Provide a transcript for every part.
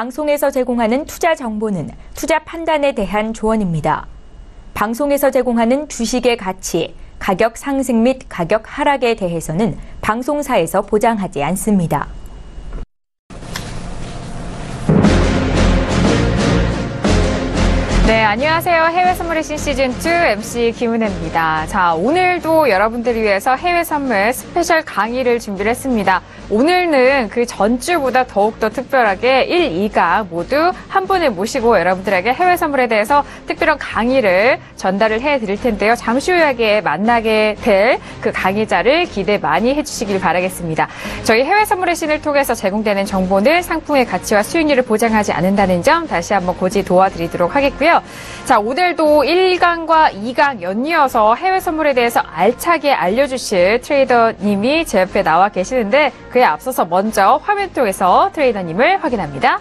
방송에서 제공하는 투자 정보는 투자 판단에 대한 조언입니다. 방송에서 제공하는 주식의 가치, 가격 상승 및 가격 하락에 대해서는 방송사에서 보장하지 않습니다. 네, 안녕하세요. 해외 선물의 시즌2 MC 김은혜입니다. 자, 오늘도 여러분들을 위해서 해외 선물 스페셜 강의를 준비를 했습니다. 오늘은 그 전주보다 더욱더 특별하게 1, 2강 모두 한 분을 모시고 여러분들에게 해외 선물에 대해서 특별한 강의를 전달을 해드릴 텐데요. 잠시 후에 만나게 될 그 강의자를 기대 많이 해주시길 바라겠습니다. 저희 해외 선물의 신을 통해서 제공되는 정보는 상품의 가치와 수익률을 보장하지 않는다는 점 다시 한번 고지 도와드리도록 하겠고요. 자, 오늘도 1강과 2강 연이어서 해외 선물에 대해서 알차게 알려주실 트레이더님이 제 옆에 나와 계시는데 그에 앞서서 먼저 화면 통해서 트레이더님을 확인합니다.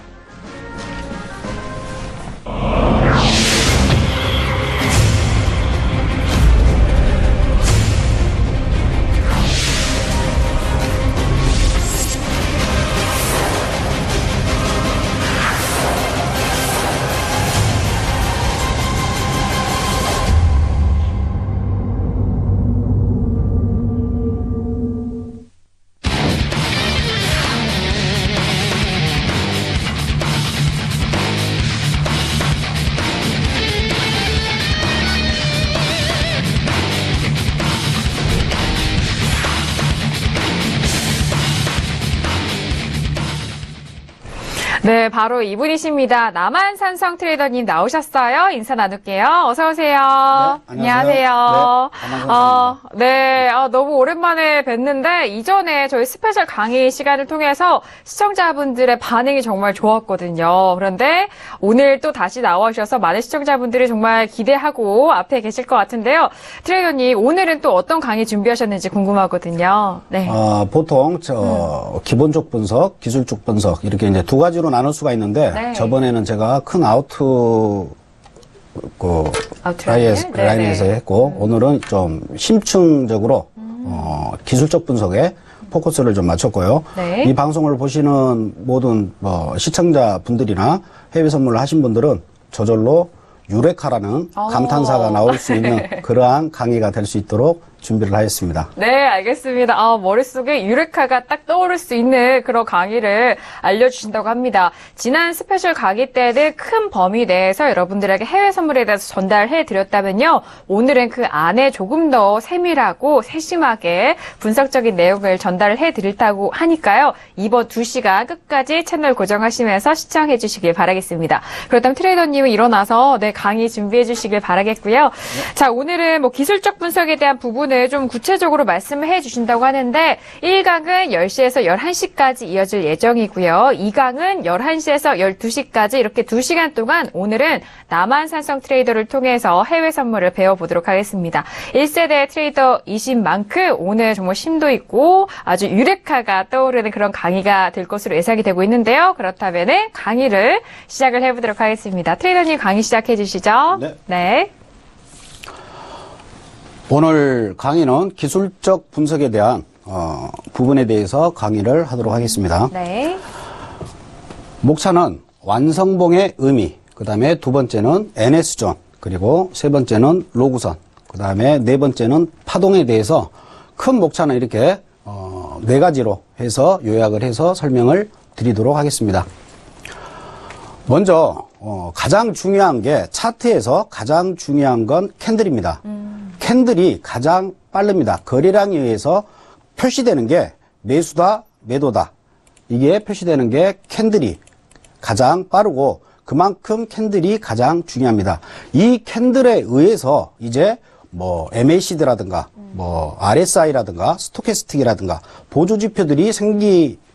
네, 바로 이분이십니다. 남한산성 트레이더님 나오셨어요. 인사 나눌게요. 어서 오세요. 네, 안녕하세요. 네, 너무 오랜만에 뵀는데 이전에 저희 스페셜 강의 시간을 통해서 시청자분들의 반응이 정말 좋았거든요. 그런데 오늘 또 다시 나와주셔서 많은 시청자분들이 정말 기대하고 앞에 계실 것 같은데요. 트레이더님, 오늘은 또 어떤 강의 준비하셨는지 궁금하거든요. 네. 보통 기본적 분석, 기술적 분석 이렇게 이제 두 가지로 나눌 수가 있는데 네. 저번에는 제가 큰 라인에서 했고 오늘은 좀 심층적으로 기술적 분석에 포커스를 좀 맞췄고요. 네. 이 방송을 보시는 모든 시청자분들이나 해외 선물을 하신 분들은 저절로 유레카라는 감탄사가 나올 수 있는 그러한 강의가 될 수 있도록 준비를 하였습니다. 네, 알겠습니다. 머릿속에 유레카가 딱 떠오를 수 있는 그런 강의를 알려주신다고 합니다. 지난 스페셜 강의 때는 큰 범위 내에서 여러분들에게 해외 선물에 대해서 전달해드렸다면요. 오늘은 그 안에 조금 더 세밀하고 세심하게 분석적인 내용을 전달을 해드린다고 하니까요. 이번 2시간 끝까지 채널 고정하시면서 시청해 주시길 바라겠습니다. 그렇다면 트레이더님은 일어나서 강의 준비해 주시길 바라겠고요. 네. 자, 오늘은 기술적 분석에 대한 부분 좀 구체적으로 말씀을 해주신다고 하는데 1강은 10시에서 11시까지 이어질 예정이고요. 2강은 11시에서 12시까지 이렇게 2시간 동안 오늘은 남한산성 트레이더를 통해서 해외 선물을 배워보도록 하겠습니다. 1세대 트레이더이신 만큼 오늘 정말 심도 있고 아주 유레카가 떠오르는 그런 강의가 될 것으로 예상이 되고 있는데요. 그렇다면 강의를 시작을 해보도록 하겠습니다. 트레이더님 강의 시작해 주시죠. 네. 네. 오늘 강의는 기술적 분석에 대한 부분에 대해서 강의를 하도록 하겠습니다. 네. 목차는 완성봉의 의미, 그 다음에 두 번째는 NS존, 그리고 세 번째는 로그선, 그 다음에 네 번째는 파동에 대해서 큰 목차는 이렇게 네 가지로 해서 요약을 해서 설명을 드리도록 하겠습니다. 먼저 가장 중요한 게 차트에서 가장 중요한 건 캔들입니다. 캔들이 가장 빠릅니다. 거래량에 의해서 표시되는 게 매수다, 매도다. 이게 표시되는 게 캔들이 가장 빠르고 그만큼 캔들이 가장 중요합니다. 이 캔들에 의해서 이제 MACD라든가 RSI라든가 스토캐스틱이라든가 보조지표들이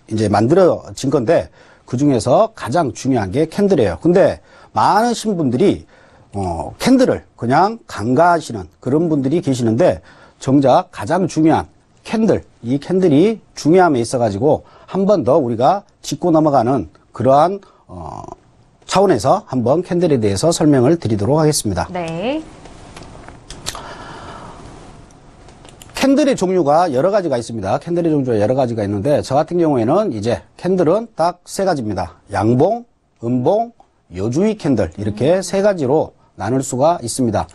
이제 만들어진 건데 그 중에서 가장 중요한 게 캔들이에요. 근데 많으신 분들이 캔들을 그냥 간과하시는 그런 분들이 계시는데 정작 가장 중요한 캔들, 이 캔들이 중요함에 있어가지고 한 번 더 우리가 짚고 넘어가는 그러한 차원에서 한번 캔들에 대해서 설명을 드리도록 하겠습니다. 네. 캔들의 종류가 여러 가지가 있습니다. 캔들의 종류가 여러 가지가 있는데 저 같은 경우에는 이제 캔들은 딱 세 가지입니다. 양봉, 음봉, 여주의 캔들 이렇게 세 가지로 나눌 수가 있습니다.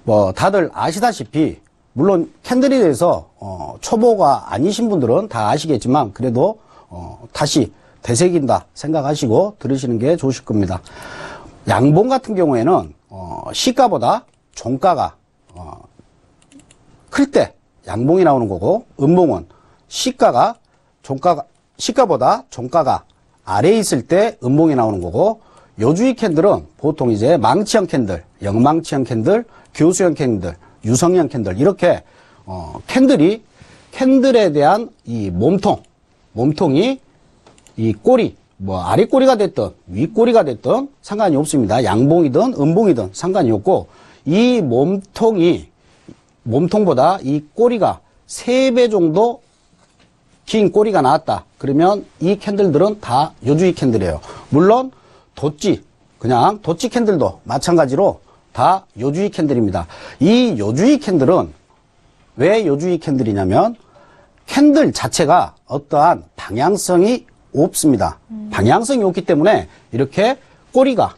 뭐 다들 아시다시피 물론 캔들에 대해서 초보가 아니신 분들은 다 아시겠지만 그래도 다시 되새긴다 생각하시고 들으시는 게 좋으실 겁니다. 양봉 같은 경우에는 시가보다 종가가 클 때 양봉이 나오는 거고, 음봉은 시가보다 종가가 아래에 있을 때 음봉이 나오는 거고, 여주의 캔들은 보통 이제 망치형 캔들, 영망치형 캔들, 교수형 캔들, 유성형 캔들 이렇게 캔들에 대한 이 몸통이 이 꼬리, 뭐 아래 꼬리가 됐든 위 꼬리가 됐든 상관이 없습니다. 양봉이든 음봉이든 상관이 없고, 이 몸통보다 이 꼬리가 3배 정도 긴 꼬리가 나왔다. 그러면 이 캔들들은 다 여주의 캔들이에요. 물론 그냥 도치 캔들도 마찬가지로 다 여주의 캔들입니다. 이 여주의 캔들은 왜 여주의 캔들이냐면 캔들 자체가 어떠한 방향성이 없습니다. 방향성이 없기 때문에 이렇게 꼬리가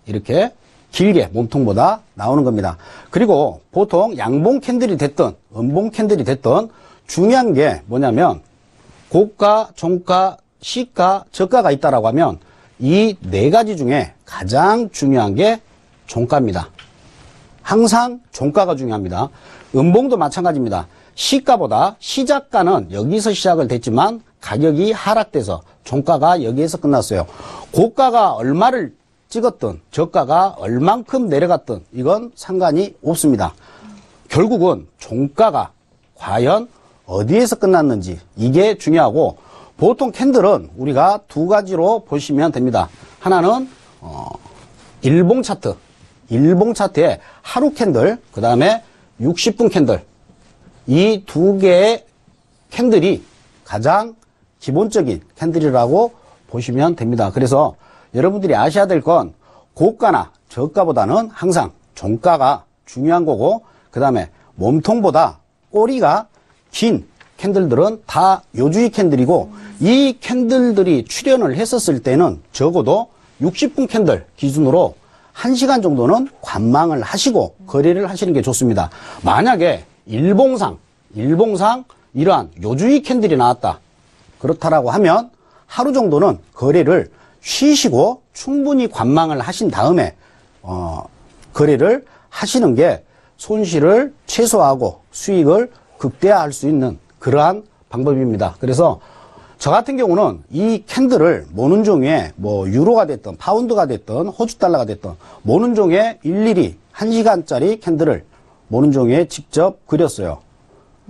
이렇게 길게 몸통보다 나오는 겁니다. 그리고 보통 양봉 캔들이 됐든 음봉 캔들이 됐든 중요한 게 뭐냐면 고가, 종가, 시가, 저가가 있다라고 하면 이 4가지 중에 가장 중요한 게 종가입니다. 항상 종가가 중요합니다. 음봉도 마찬가지입니다. 시가보다 시작가는 여기서 시작을 됐지만 가격이 하락돼서 종가가 여기에서 끝났어요. 고가가 얼마를 찍었든 저가가 얼만큼 내려갔든 이건 상관이 없습니다. 결국은 종가가 과연 어디에서 끝났는지 이게 중요하고, 보통 캔들은 우리가 2가지로 보시면 됩니다. 하나는 일봉 차트에 하루 캔들, 그 다음에 60분 캔들, 이 2개의 캔들이 가장 기본적인 캔들이라고 보시면 됩니다. 그래서 여러분들이 아셔야 될 건 고가나 저가보다는 항상 종가가 중요한 거고, 그 다음에 몸통보다 꼬리가 긴 캔들들은 다 여주의 캔들이고, 이 캔들들이 출현을 했었을 때는 적어도 60분 캔들 기준으로 1시간 정도는 관망을 하시고 거래를 하시는 게 좋습니다. 만약에 일봉상 이러한 여주의 캔들이 나왔다 그렇다라고 하면 하루 정도는 거래를 쉬시고 충분히 관망을 하신 다음에 거래를 하시는 게 손실을 최소화하고 수익을 극대화할 수 있는 그러한 방법입니다. 그래서 저 같은 경우는 이 캔들을 모는 종이에 뭐 유로가 됐든 파운드가 됐든 호주 달러가 됐든 모는 종이에 일일이 1시간짜리 캔들을 모는 종이에 직접 그렸어요.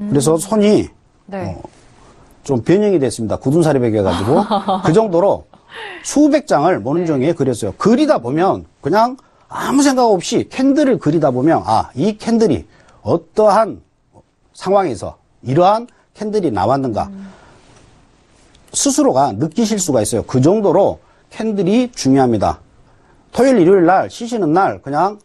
그래서 손이 네. 좀 변형이 됐습니다. 굳은살이 배겨가지고 그 정도로 수백 장을 모는 종이에 그렸어요. 그리다 보면 그냥 아무 생각 없이 캔들을 그리다 보면 이 캔들이 어떠한 상황에서 이러한 캔들이 나왔는가 스스로가 느끼실 수가 있어요. 그 정도로 캔들이 중요합니다. 토요일, 일요일 날 쉬시는 날 그냥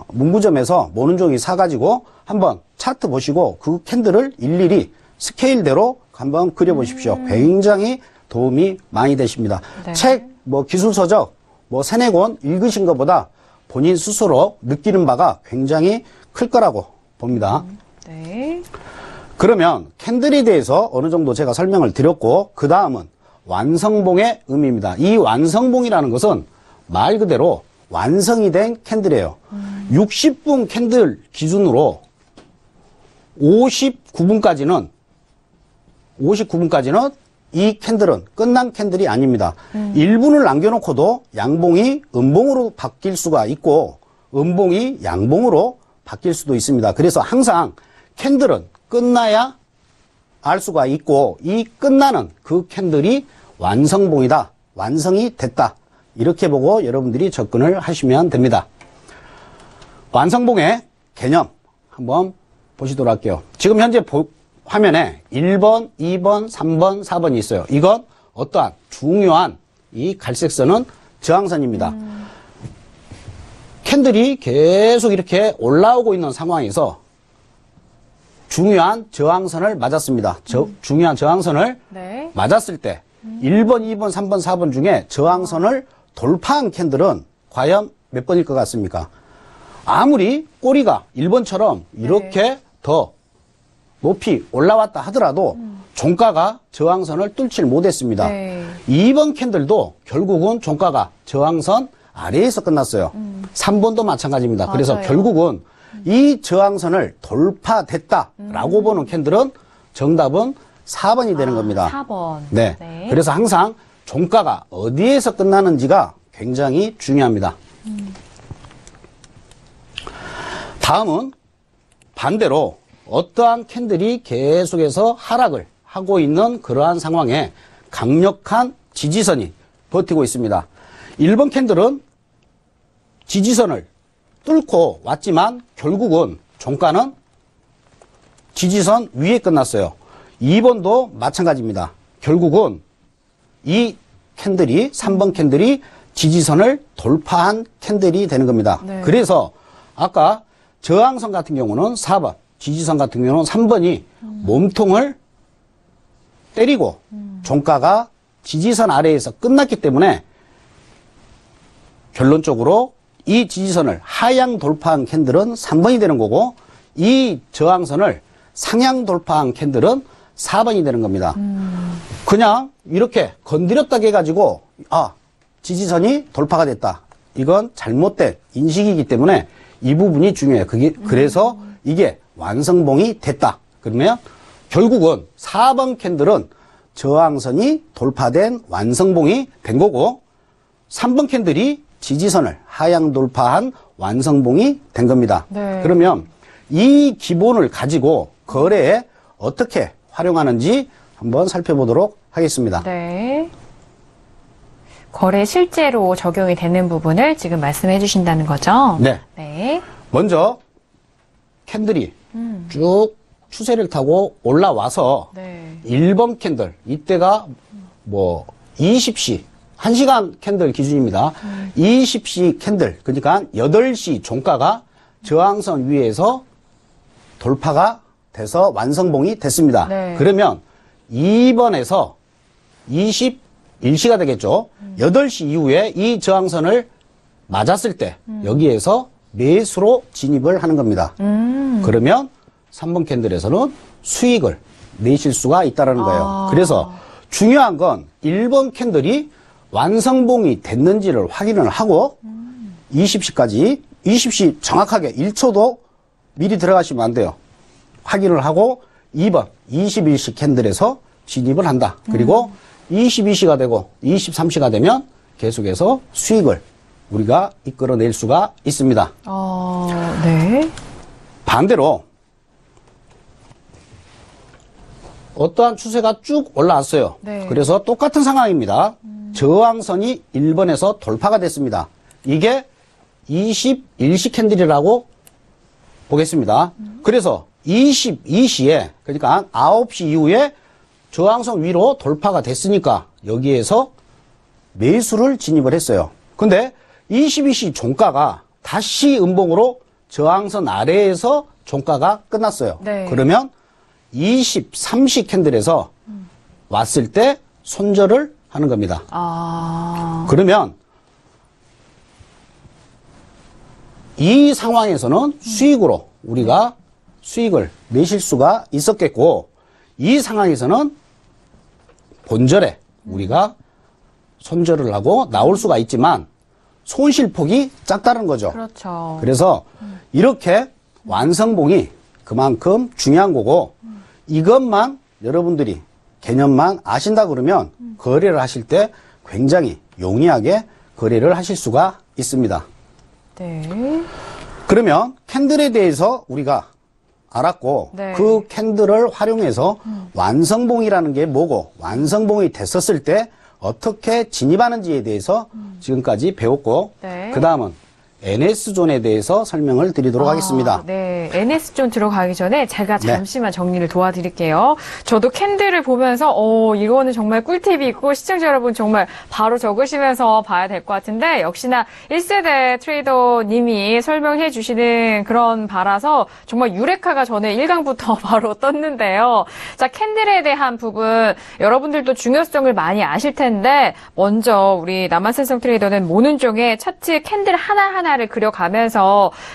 문구점에서 모는 종이 사가지고 한번 차트 보시고 그 캔들을 일일이 스케일대로 한번 그려보십시오. 굉장히 도움이 많이 되십니다. 네. 책, 기술서적, 3-4권 읽으신 것보다 본인 스스로 느끼는 바가 굉장히 클 거라고 봅니다. 네. 그러면 캔들에 대해서 어느 정도 제가 설명을 드렸고, 그 다음은 완성봉의 의미입니다. 이 완성봉이라는 것은 말 그대로 완성이 된 캔들이에요. 60분 캔들 기준으로 59분까지는 이 캔들은 끝난 캔들이 아닙니다. 1분을 남겨놓고도 양봉이 음봉으로 바뀔 수가 있고 음봉이 양봉으로 바뀔 수도 있습니다. 그래서 항상 캔들은 끝나야 알 수가 있고, 이 끝나는 그 캔들이 완성봉이다, 완성이 됐다, 이렇게 보고 여러분들이 접근을 하시면 됩니다. 완성봉의 개념 한번 보시도록 할게요. 지금 현재 화면에 1번, 2번, 3번, 4번이 있어요. 이건 어떠한 중요한 이 갈색 선은 저항선입니다. 캔들이 계속 이렇게 올라오고 있는 상황에서 중요한 저항선을 맞았습니다. 중요한 저항선을 네. 맞았을 때 1번, 2번, 3번, 4번 중에 저항선을 돌파한 캔들은 과연 몇 번일 것 같습니까? 아무리 꼬리가 1번처럼 이렇게 더 높이 올라왔다 하더라도 종가가 저항선을 뚫질 못했습니다. 네. 2번 캔들도 결국은 종가가 저항선 아래에서 끝났어요. 3번도 마찬가지입니다. 그래서 맞아요. 결국은 이 저항선을 돌파됐다라고 보는 캔들은 정답은 4번이 되는 겁니다. 4번. 네. 그래서 항상 종가가 어디에서 끝나는지가 굉장히 중요합니다. 다음은 반대로 어떠한 캔들이 계속해서 하락을 하고 있는 그러한 상황에 강력한 지지선이 버티고 있습니다. 1번 캔들은 지지선을 뚫고 왔지만 결국은 종가는 지지선 위에 끝났어요. 2번도 마찬가지입니다. 결국은 이 캔들이 3번 캔들이 지지선을 돌파한 캔들이 되는 겁니다. 네. 그래서 아까 저항선 같은 경우는 4번, 지지선 같은 경우는 3번이 몸통을 때리고 종가가 지지선 아래에서 끝났기 때문에 결론적으로 이 지지선을 하향 돌파한 캔들은 3번이 되는 거고 이 저항선을 상향 돌파한 캔들은 4번이 되는 겁니다. 그냥 이렇게 건드렸다고 해가지고 지지선이 돌파가 됐다. 이건 잘못된 인식이기 때문에 이 부분이 중요해요. 그래서 이게 완성봉이 됐다. 그러면 결국은 4번 캔들은 저항선이 돌파된 완성봉이 된 거고 3번 캔들이 지지선을 하향 돌파한 완성봉이 된 겁니다. 네. 그러면 이 기본을 가지고 거래에 어떻게 활용하는지 한번 살펴보도록 하겠습니다. 네. 거래 실제로 적용이 되는 부분을 지금 말씀해 주신다는 거죠? 네. 네. 먼저 캔들이 쭉 추세를 타고 올라와서 네. 1번 캔들, 이때가 20시, 1시간 캔들 기준입니다. 20시 캔들, 그러니까 8시 종가가 저항선 위에서 돌파가 돼서 완성봉이 됐습니다. 네. 그러면 2번에서 21시가 되겠죠. 8시 이후에 이 저항선을 맞았을 때 여기에서 매수로 진입을 하는 겁니다. 그러면 3번 캔들에서는 수익을 내실 수가 있다는 거예요. 그래서 중요한 건 1번 캔들이 완성봉이 됐는지를 확인을 하고 20시까지 20시 정확하게 1초도 미리 들어가시면 안 돼요. 확인을 하고 2번 21시 캔들에서 진입을 한다. 그리고 22시가 되고 23시가 되면 계속해서 수익을 우리가 이끌어낼 수가 있습니다. 네. 반대로 어떠한 추세가 쭉 올라왔어요. 네. 그래서 똑같은 상황입니다. 저항선이 1번에서 돌파가 됐습니다. 이게 21시 캔들이라고 보겠습니다. 그래서 22시에 그러니까 9시 이후에 저항선 위로 돌파가 됐으니까 여기에서 매수를 진입을 했어요. 근데 22시 종가가 다시 음봉으로 저항선 아래에서 종가가 끝났어요. 네. 그러면 23시 캔들에서 왔을 때 손절을 하는 겁니다. 그러면 이 상황에서는 수익으로 우리가 수익을 내실 수가 있었겠고 이 상황에서는 본절에 우리가 손절을 하고 나올 수가 있지만 손실폭이 작다는 거죠. 그렇죠. 그래서 이렇게 완성봉이 그만큼 중요한 거고 이것만 여러분들이 개념만 아신다 그러면 거래를 하실 때 굉장히 용이하게 거래를 하실 수가 있습니다. 네. 그러면 캔들에 대해서 우리가 알았고 네. 그 캔들을 활용해서 완성봉이라는 게 뭐고 완성봉이 됐었을 때 어떻게 진입하는지에 대해서 지금까지 배웠고 네. 그 다음은 NS존에 대해서 설명을 드리도록 하겠습니다. 네, NS존 들어가기 전에 제가 잠시만 정리를 도와드릴게요. 저도 캔들을 보면서 이거는 정말 꿀팁이 있고 시청자 여러분 정말 바로 적으시면서 봐야 될 것 같은데 역시나 1세대 트레이더님이 설명해 주시는 그런 바라서 정말 유레카가 전에 1강부터 바로 떴는데요. 자, 캔들에 대한 부분 여러분들도 중요성을 많이 아실 텐데 먼저 우리 남한산성 트레이더는 모는 종의 차트 캔들 하나하나를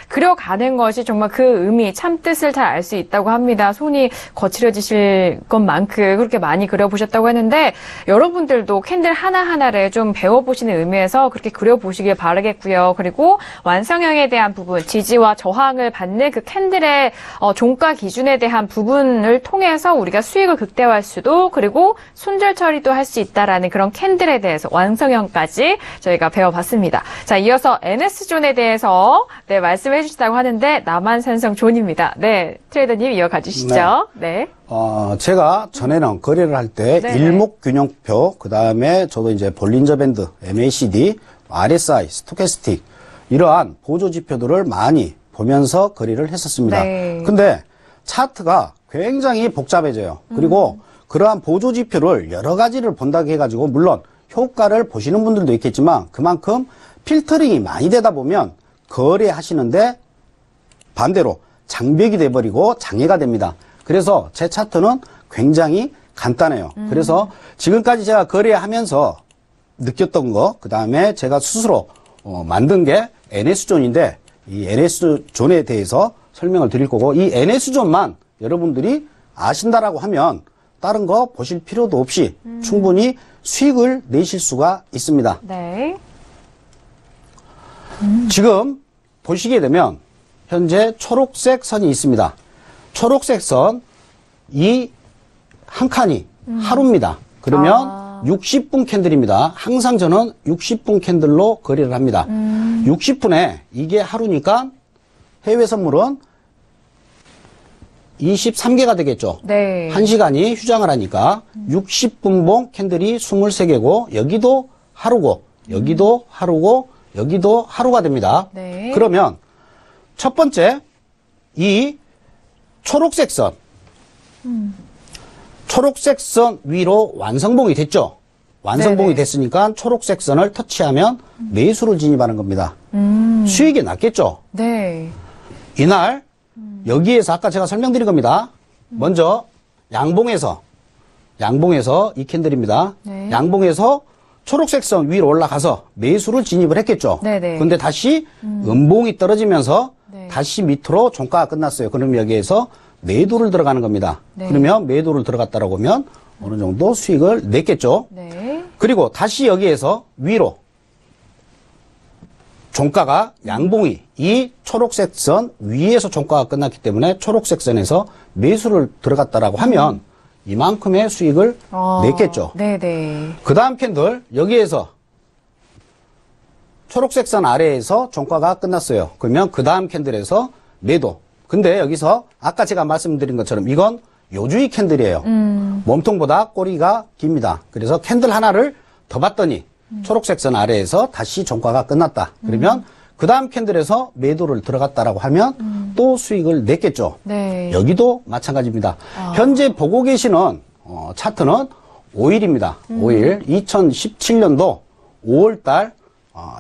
그려가는 것이 정말 그 의미, 참뜻을 잘 알 수 있다고 합니다. 손이 거칠어지실 것만큼 그렇게 많이 그려보셨다고 했는데 여러분들도 캔들 하나하나를 좀 배워보시는 의미에서 그렇게 그려보시길 바라겠고요. 그리고 완성형에 대한 부분, 지지와 저항을 받는 그 캔들의 종가 기준에 대한 부분을 통해서 우리가 수익을 극대화할 수도 그리고 손절 처리도 할 수 있다라는 그런 캔들에 대해서 완성형까지 저희가 배워봤습니다. 자, 이어서 NS존에 대해서 말씀해 주시다고 하는데 남한산성 존입니다. 네, 트레이더님 이어가 주시죠. 네. 제가 전에는 거래를 할 때 일목균형표, 그 다음에 저도 이제 볼린저 밴드, MACD, RSI, 스토캐스틱 이러한 보조 지표들을 많이 보면서 거래를 했었습니다. 네. 근데 차트가 굉장히 복잡해져요. 그리고 그러한 보조 지표를 여러 가지를 본다고 해가지고 물론 효과를 보시는 분들도 있겠지만 그만큼 필터링이 많이 되다 보면 거래하시는데 반대로 장벽이 돼버리고 장애가 됩니다. 그래서 제 차트는 굉장히 간단해요. 그래서 지금까지 제가 거래하면서 느꼈던 거, 그 다음에 제가 스스로 만든 게 NS존인데 이 NS존에 대해서 설명을 드릴 거고 이 NS존만 여러분들이 아신다라고 하면 다른 거 보실 필요도 없이 충분히 수익을 내실 수가 있습니다. 네. 지금 보시게 되면 현재 초록색 선이 있습니다. 초록색 선 이 한 칸이 하루입니다. 그러면 60분 캔들입니다. 항상 저는 60분 캔들로 거래를 합니다. 60분에 이게 하루니까 해외 선물은 23개가 되겠죠. 네. 1시간이 휴장을 하니까 60분봉 캔들이 23개고 여기도 하루고 여기도 하루고 여기도 하루가 됩니다. 네. 그러면 첫 번째 이 초록색 선 초록색 선 위로 완성봉이 됐죠. 완성봉이 네네. 됐으니까 초록색 선을 터치하면 매수를 진입하는 겁니다. 수익이 낮겠죠. 네. 이날 여기에서 아까 제가 설명드린 겁니다. 먼저 양봉에서 이 캔들입니다. 네. 양봉에서 초록색 선 위로 올라가서 매수를 진입을 했겠죠. 네네. 그런데 다시 음봉이 떨어지면서 네. 다시 밑으로 종가가 끝났어요. 그럼 여기에서 매도를 들어가는 겁니다. 네. 그러면 매도를 들어갔다라고 하면 어느 정도 수익을 냈겠죠. 네. 그리고 다시 여기에서 위로 종가가 양봉이 이 초록색 선 위에서 종가가 끝났기 때문에 초록색 선에서 매수를 들어갔다라고 하면 이만큼의 수익을 냈겠죠. 네네. 그 다음 캔들 여기에서 초록색 선 아래에서 종가가 끝났어요. 그러면 그 다음 캔들에서 매도. 근데 여기서 아까 제가 말씀드린 것처럼 이건 요주의 캔들이에요. 몸통보다 꼬리가 깁니다. 그래서 캔들 하나를 더 봤더니 초록색 선 아래에서 다시 종가가 끝났다. 그러면 그 다음 캔들에서 매도를 들어갔다라고 하면 또 수익을 냈겠죠. 네. 여기도 마찬가지입니다. 현재 보고 계시는 차트는 5일입니다. 5일 2017년도 5월달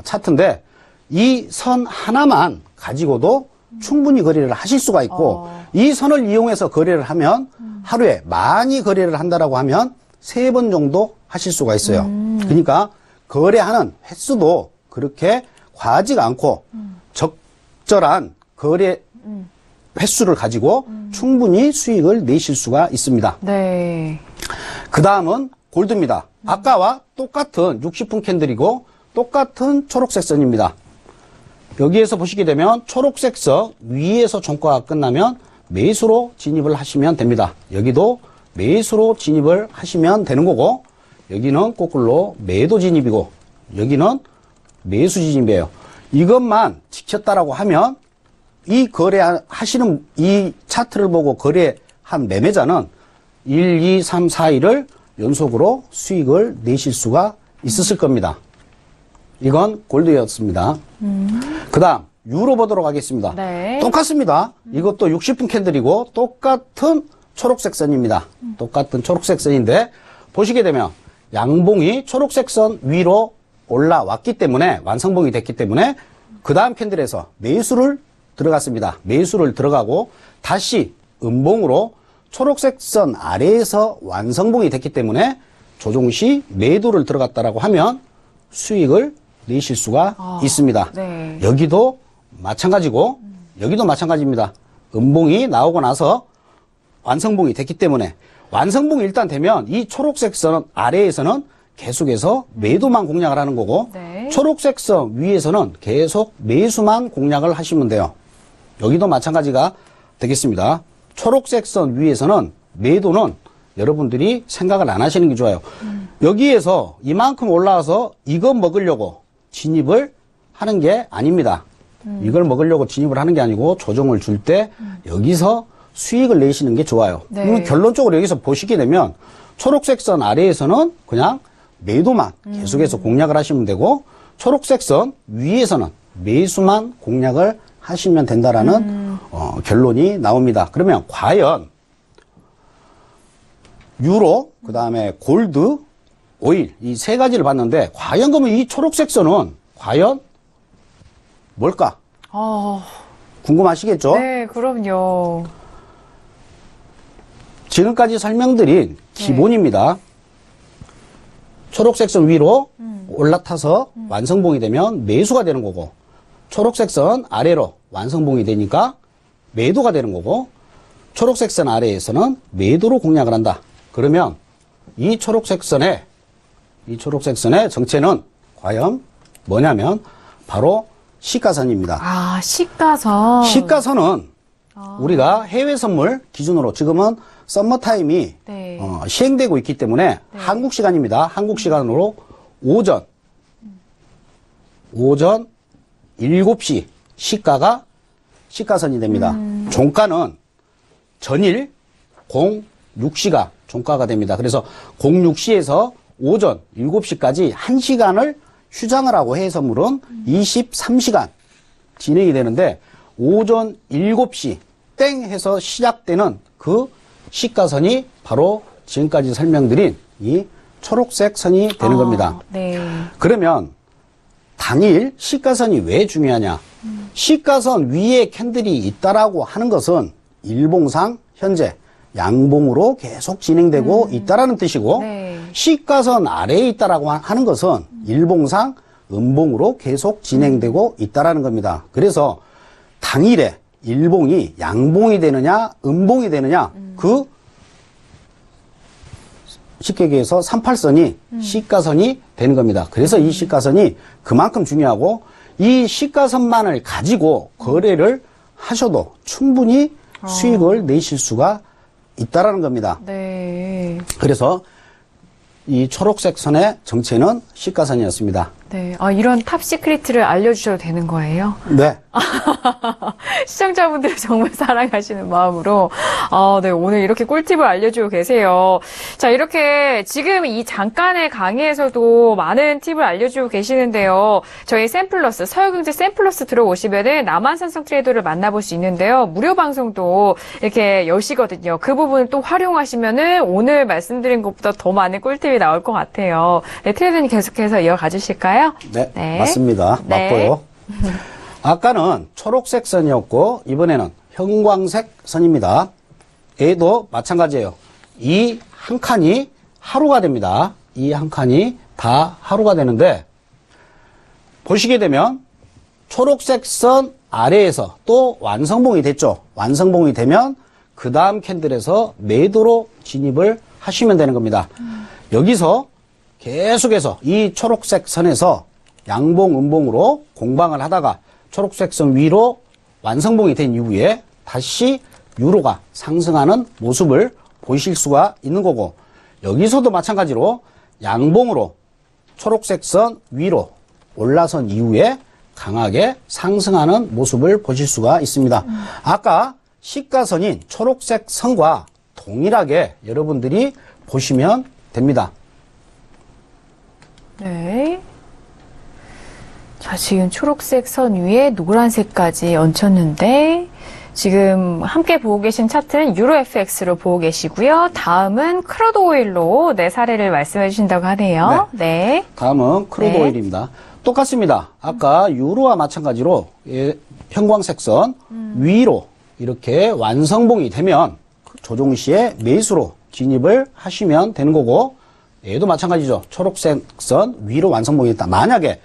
차트인데 이 선 하나만 가지고도 충분히 거래를 하실 수가 있고 이 선을 이용해서 거래를 하면 하루에 많이 거래를 한다라고 하면 3번 정도 하실 수가 있어요. 그러니까 거래하는 횟수도 그렇게 과하지가 않고 적절한 거래 횟수를 가지고 충분히 수익을 내실 수가 있습니다. 네. 그 다음은 골드입니다. 아까와 똑같은 60분 캔들이고 똑같은 초록색 선입니다. 여기에서 보시게 되면 초록색 선 위에서 종가가 끝나면 매수로 진입을 하시면 됩니다. 여기도 매수로 진입을 하시면 되는 거고 여기는 거꾸로 매도 진입이고 여기는 매수 진입이에요. 이것만 지켰다라고 하면 이 거래하시는 이 차트를 보고 거래한 매매자는 1, 2, 3, 4일을 연속으로 수익을 내실 수가 있었을 겁니다. 이건 골드였습니다. 그 다음 유로 보도록 하겠습니다. 네. 똑같습니다. 이것도 60분 캔들이고 똑같은 초록색 선입니다. 똑같은 초록색 선인데 보시게 되면 양봉이 초록색 선 위로 올라왔기 때문에 완성봉이 됐기 때문에 그 다음 캔들에서 매수를 들어갔습니다. 매수를 들어가고 다시 음봉으로 초록색 선 아래에서 완성봉이 됐기 때문에 조종 시 매도를 들어갔다라고 하면 수익을 내실 수가 있습니다. 네. 여기도 마찬가지고 여기도 마찬가지입니다. 음봉이 나오고 나서 완성봉이 됐기 때문에 완성봉이 일단 되면 이 초록색 선 아래에서는 계속해서 매도만 공략을 하는 거고 네. 초록색 선 위에서는 계속 매수만 공략을 하시면 돼요. 여기도 마찬가지가 되겠습니다. 초록색 선 위에서는 매도는 여러분들이 생각을 안 하시는 게 좋아요. 여기에서 이만큼 올라와서 이거 먹으려고 진입을 하는 게 아닙니다. 이걸 먹으려고 진입을 하는 게 아니고 조정을 줄 때 여기서 수익을 내시는 게 좋아요. 네. 그러면 결론적으로 여기서 보시게 되면 초록색 선 아래에서는 그냥 매도만 계속해서 공략을 하시면 되고 초록색 선 위에서는 매수만 공략을 하시면 된다라는 결론이 나옵니다. 그러면 과연 유로, 그 다음에 골드, 오일 이 세 가지를 봤는데 과연 그러면 이 초록색 선은 과연 뭘까? 궁금하시겠죠? 네, 그럼요. 지금까지 설명드린 기본입니다. 초록색 선 위로 올라타서 완성봉이 되면 매수가 되는 거고 초록색 선 아래로 완성봉이 되니까 매도가 되는 거고 초록색 선 아래에서는 매도로 공략을 한다. 그러면 이 초록색 선의 정체는 과연 뭐냐면 바로 시가선입니다. 아, 시가선. 시가선은 우리가 해외 선물 기준으로 지금은 썸머타임이 네. 시행되고 있기 때문에 한국 시간입니다. 한국 시간으로 오전 7시 시가선이 됩니다. 종가는 전일 06시가 종가가 됩니다. 그래서 06시에서 오전 7시까지 1시간을 휴장을 하고 해외 선물은 23시간 진행이 되는데 오전 7시 땡 해서 시작되는 그 시가선이 바로 지금까지 설명드린 이 초록색 선이 되는 겁니다. 네. 그러면 단일 시가선이 왜 중요하냐? 시가선 위에 캔들이 있다라고 하는 것은 일봉상 현재 양봉으로 계속 진행되고 있다라는 뜻이고 네. 시가선 아래에 있다라고 하는 것은 일봉상 음봉으로 계속 진행되고 있다라는 겁니다. 그래서 당일에 일봉이 양봉이 되느냐 음봉이 되느냐 그 쉽게 얘기해서 38선이 시가선이 되는 겁니다. 그래서 이 시가선이 그만큼 중요하고 이 시가선만을 가지고 거래를 하셔도 충분히 수익을 내실 수가 있다라는 겁니다. 네. 그래서 이 초록색 선의 정체는 시가선이었습니다. 네. 이런 탑 시크릿을 알려주셔도 되는 거예요? 네. 시청자분들을 정말 사랑하시는 마음으로, 네, 오늘 이렇게 꿀팁을 알려주고 계세요. 자, 이렇게 지금 이 잠깐의 강의에서도 많은 팁을 알려주고 계시는데요. 저희 샘플러스, 서울경제 샘플러스 들어오시면은 남한산성 트레이더를 만나볼 수 있는데요. 무료 방송도 이렇게 여시거든요. 그 부분을 또 활용하시면은 오늘 말씀드린 것보다 더 많은 꿀팁이 나올 것 같아요. 네, 트레이더님 계속해서 이어가 주실까요? 네, 네. 맞습니다. 네. 맞고요. 아까는 초록색 선이었고 이번에는 형광색 선입니다. 얘도 마찬가지예요. 이 한 칸이 하루가 됩니다. 이 한 칸이 다 하루가 되는데 보시게 되면 초록색 선 아래에서 또 완성봉이 됐죠. 완성봉이 되면 그 다음 캔들에서 매도로 진입을 하시면 되는 겁니다. 여기서 계속해서 이 초록색 선에서 양봉, 음봉으로 공방을 하다가 초록색 선 위로 완성봉이 된 이후에 다시 유로가 상승하는 모습을 보실 수가 있는 거고 여기서도 마찬가지로 양봉으로 초록색 선 위로 올라선 이후에 강하게 상승하는 모습을 보실 수가 있습니다. 아까 시가선인 초록색 선과 동일하게 여러분들이 보시면 됩니다. 네. 자, 지금 초록색 선 위에 노란색까지 얹혔는데 지금 함께 보고 계신 차트는 유로FX로 보고 계시고요. 다음은 크루드 오일로 사례를 말씀해 주신다고 하네요. 네. 다음은 크루드 네. 오일입니다. 똑같습니다. 아까 유로와 마찬가지로 형광색 선 위로 이렇게 완성봉이 되면 조종 시에 매수로 진입을 하시면 되는 거고, 얘도 마찬가지죠. 초록색 선 위로 완성봉이 있다. 만약에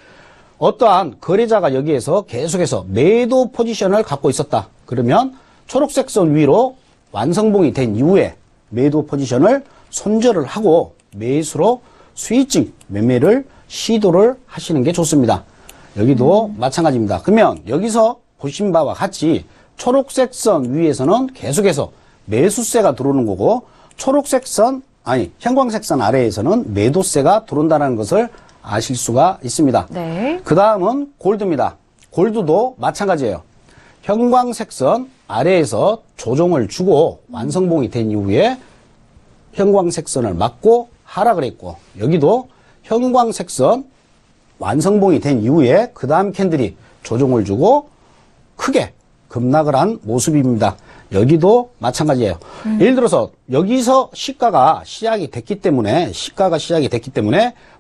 어떠한 거래자가 여기에서 계속해서 매도 포지션을 갖고 있었다. 그러면 초록색 선 위로 완성봉이 된 이후에 매도 포지션을 손절을 하고 매수로 스위칭 매매를 시도를 하시는 게 좋습니다. 여기도 마찬가지입니다. 그러면 여기서 보신 바와 같이 초록색 선 위에서는 계속해서 매수세가 들어오는 거고, 형광색 선 아래에서는 매도세가 들어온다는 것을 아실 수가 있습니다. 네. 그 다음은 골드입니다. 골드도 마찬가지예요. 형광색 선 아래에서 조정을 주고 완성봉이 된 이후에 형광색 선을 맞고 하락을 했고, 여기도 형광색 선 완성봉이 된 이후에 그 다음 캔들이 조정을 주고 크게 급락을 한 모습입니다. 여기도 마찬가지예요. 예를 들어서 여기서 시가가 시작이 됐기 때문에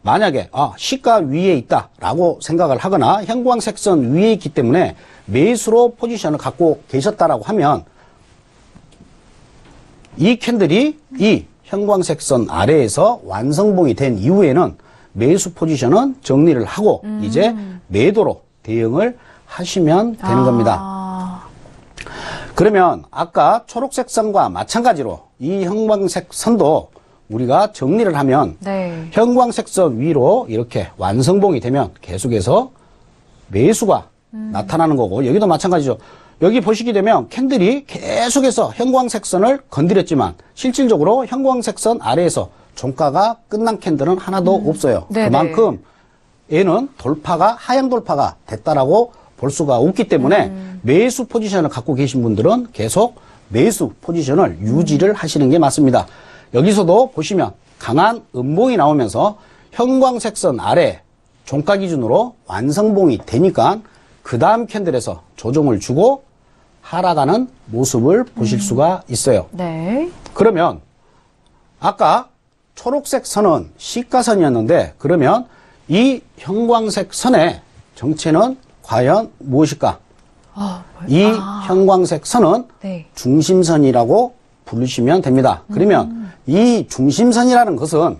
만약에 시가 위에 있다라고 생각을 하거나 형광색 선 위에 있기 때문에 매수로 포지션을 갖고 계셨다라고 하면 이 캔들이 이 형광색 선 아래에서 완성봉이 된 이후에는 매수 포지션은 정리를 하고 이제 매도로 대응을 하시면 되는 겁니다. 그러면 아까 초록색 선과 마찬가지로 이 형광색 선도 우리가 정리를 하면 네. 형광색 선 위로 이렇게 완성봉이 되면 계속해서 매수가 나타나는 거고, 여기도 마찬가지죠. 여기 보시게 되면 캔들이 계속해서 형광색 선을 건드렸지만 실질적으로 형광색 선 아래에서 종가가 끝난 캔들은 하나도 없어요. 네네. 그만큼 얘는 하향 돌파가 됐다라고 볼 수가 없기 때문에 매수 포지션을 갖고 계신 분들은 계속 매수 포지션을 유지를 하시는 게 맞습니다. 여기서도 보시면 강한 음봉이 나오면서 형광색 선 아래 종가 기준으로 완성봉이 되니까 그 다음 캔들에서 조정을 주고 하락하는 모습을 보실 수가 있어요. 네. 그러면 아까 초록색 선은 시가선이었는데, 그러면 이 형광색 선의 정체는 과연 무엇일까? 이 형광색 선은 네. 중심선이라고 부르시면 됩니다. 그러면 이 중심선이라는 것은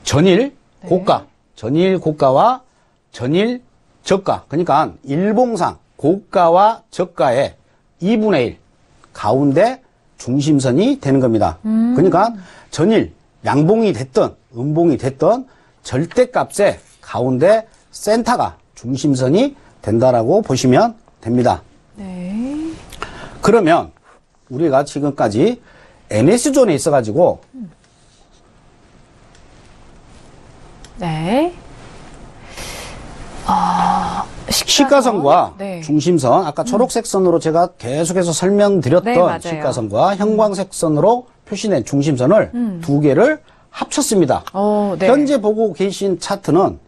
전일 고가와 전일 저가, 그러니까 일봉상 고가와 저가의 2분의 1 가운데 중심선이 되는 겁니다. 그러니까 전일 양봉이 됐든 음봉이 됐든 절대값의 가운데 센터가 중심선이 된다라고 보시면 됩니다. 네. 그러면 우리가 지금까지 NS존에 있어가지고 네. 시가선과 네. 중심선, 아까 초록색 선으로 제가 계속해서 설명드렸던 네, 맞아요. 시가선과 형광색 선으로 표시된 중심선을 두 개를 합쳤습니다. 네. 현재 보고 계신 차트는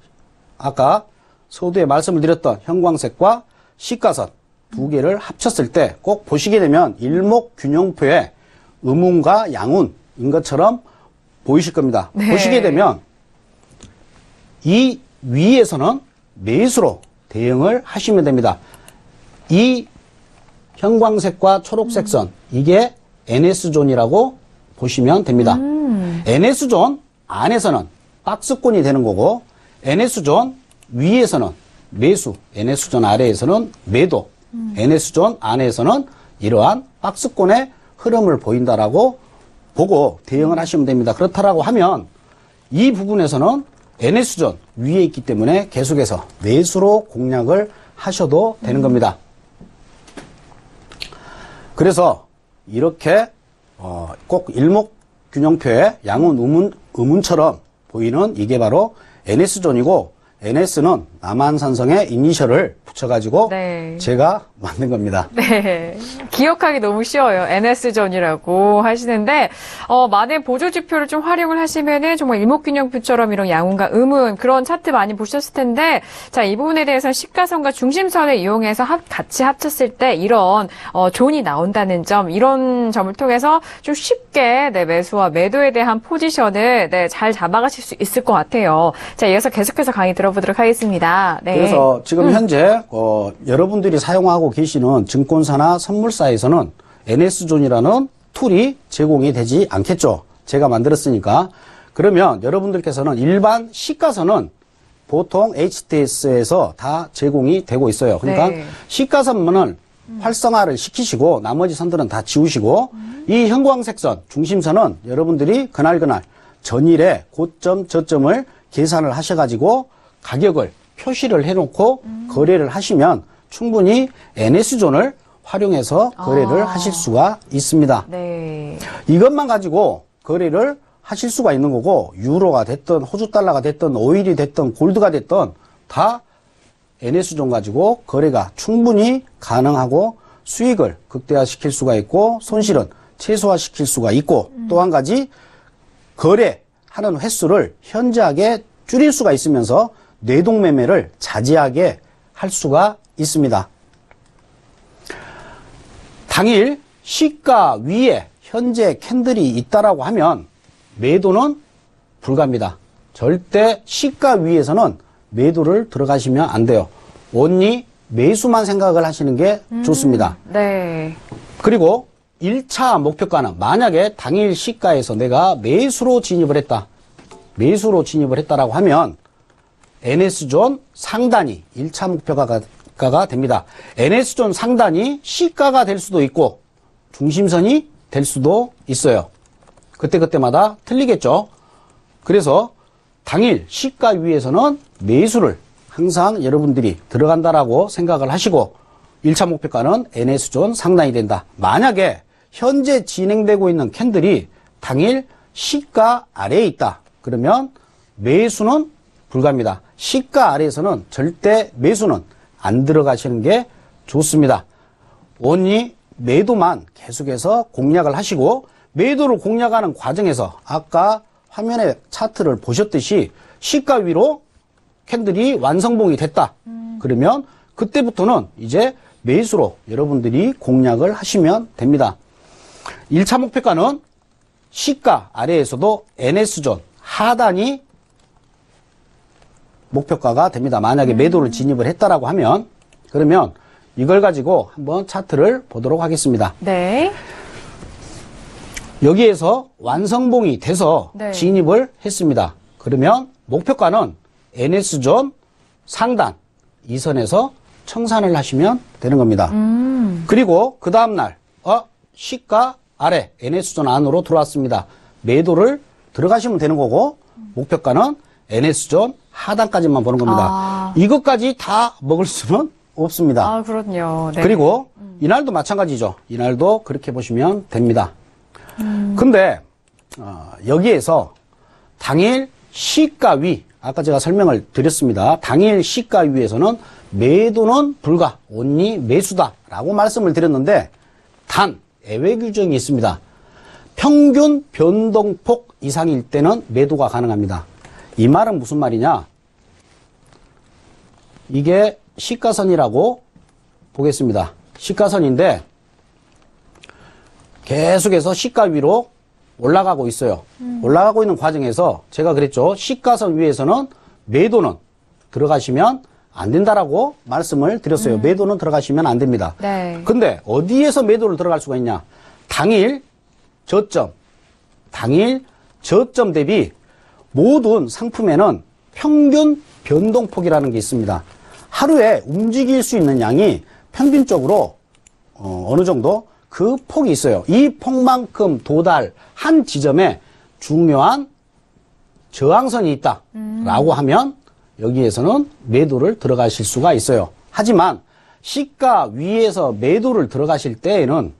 아까 서두에 말씀을 드렸던 형광색과 시가선 두 개를 합쳤을 때 꼭 보시게 되면 일목균형표에 음운과 양운인 것처럼 보이실 겁니다. 네. 보시게 되면 이 위에서는 매수로 대응을 하시면 됩니다. 이 형광색과 초록색 선, 이게 NS존이라고 보시면 됩니다. NS존 안에서는 박스권이 되는 거고, NS존 위에서는 매수, NS존 아래에서는 매도, NS존 안에서는 이러한 박스권의 흐름을 보인다라고 보고 대응을 하시면 됩니다. 그렇다라고 하면 이 부분에서는 NS존 위에 있기 때문에 계속해서 매수로 공략을 하셔도 되는 겁니다. 그래서 이렇게 꼭 일목균형표에 양운, 음운처럼 보이는 이게 바로 NS존이고, NS는 남한산성의 이니셜을 붙여가지고 네. 제가 만든 겁니다. 네. 기억하기 너무 쉬워요. NS존이라고 하시는데, 많은 보조지표를 좀 활용을 하시면은 정말 일목균형표처럼 이런 양운과 음운 그런 차트 많이 보셨을 텐데, 자, 이 부분에 대해서는 시가선과 중심선을 이용해서 같이 합쳤을 때 이런, 존이 나온다는 점, 이런 점을 통해서 좀 쉽게, 네, 매수와 매도에 대한 포지션을, 네, 잘 잡아가실 수 있을 것 같아요. 자, 이어서 계속해서 강의 들어보도록 하겠습니다. 네. 그래서 지금 현재 여러분들이 사용하고 계시는 증권사나 선물사에서는 NS존이라는 툴이 제공이 되지 않겠죠. 제가 만들었으니까. 그러면 여러분들께서는 일반 시가선은 보통 HTS에서 다 제공이 되고 있어요. 그러니까 네. 시가선문을 활성화를 시키시고 나머지 선들은 다 지우시고 이 형광색선, 중심선은 여러분들이 그날 전일에 고점, 저점을 계산을 하셔가지고 가격을 표시를 해놓고 거래를 하시면 충분히 NS존을 활용해서 거래를 하실 수가 있습니다. 네. 이것만 가지고 거래를 하실 수가 있는 거고 유로가 됐든 호주 달러가 됐든 오일이 됐든 골드가 됐든 다 NS존 가지고 거래가 충분히 가능하고 수익을 극대화시킬 수가 있고 손실은 최소화시킬 수가 있고 또 한 가지 거래하는 횟수를 현저하게 줄일 수가 있으면서 뇌동매매를 자제하게 할 수가 있습니다. 당일 시가 위에 현재 캔들이 있다라고 하면 매도는 불가합니다. 절대 시가 위에서는 매도를 들어가시면 안 돼요. 온리 매수만 생각을 하시는 게 좋습니다. 네. 그리고 1차 목표가는 만약에 당일 시가에서 내가 매수로 진입을 했다라고 하면 NS존 상단이 1차 목표가가 됩니다. NS존 상단이 시가가 될 수도 있고 중심선이 될 수도 있어요. 그때마다 틀리겠죠. 그래서 당일 시가 위에서는 매수를 항상 여러분들이 들어간다라고 생각을 하시고 1차 목표가는 NS존 상단이 된다. 만약에 현재 진행되고 있는 캔들이 당일 시가 아래에 있다. 그러면 매수는 불가합니다. 시가 아래에서는 절대 매수는 안 들어가시는 게 좋습니다. 온리 매도만 계속해서 공략을 하시고 매도를 공략하는 과정에서 아까 화면에 차트를 보셨듯이 시가 위로 캔들이 완성봉이 됐다. 그러면 그때부터는 이제 매수로 여러분들이 공략을 하시면 됩니다. 1차 목표가는 시가 아래에서도 NS존 하단이 목표가가 됩니다. 만약에 매도를 진입을 했다라고 하면 그러면 이걸 가지고 한번 차트를 보도록 하겠습니다. 네. 여기에서 완성봉이 돼서 네. 진입을 했습니다. 그러면 목표가는 NS존 상단 이 선에서 청산을 하시면 되는 겁니다. 그리고 그 다음날 시가 아래 NS존 안으로 들어왔습니다. 매도를 들어가시면 되는 거고 목표가는 NS존 하단까지만 보는 겁니다. 이것까지 다 먹을 수는 없습니다. 아, 그렇군요. 네. 그리고 이날도 마찬가지죠. 이날도 그렇게 보시면 됩니다. 근데 여기에서 당일 시가 위 아까 제가 설명을 드렸습니다. 당일 시가 위에서는 매도는 불가, 온리 매수다라고 말씀을 드렸는데 단 예외 규정이 있습니다. 평균 변동폭 이상일 때는 매도가 가능합니다. 이 말은 무슨 말이냐? 이게 시가선이라고 보겠습니다. 시가선인데 계속해서 시가 위로 올라가고 있어요. 올라가고 있는 과정에서 제가 그랬죠. 시가선 위에서는 매도는 들어가시면 안 된다라고 말씀을 드렸어요. 매도는 들어가시면 안 됩니다. 네. 근데 어디에서 매도를 들어갈 수가 있냐? 당일 저점 대비 모든 상품에는 평균 변동폭이라는 게 있습니다. 하루에 움직일 수 있는 양이 평균적으로 어느 정도 그 폭이 있어요. 이 폭만큼 도달한 지점에 중요한 저항선이 있다라고 하면 여기에서는 매도를 들어가실 수가 있어요. 하지만 시가 위에서 매도를 들어가실 때에는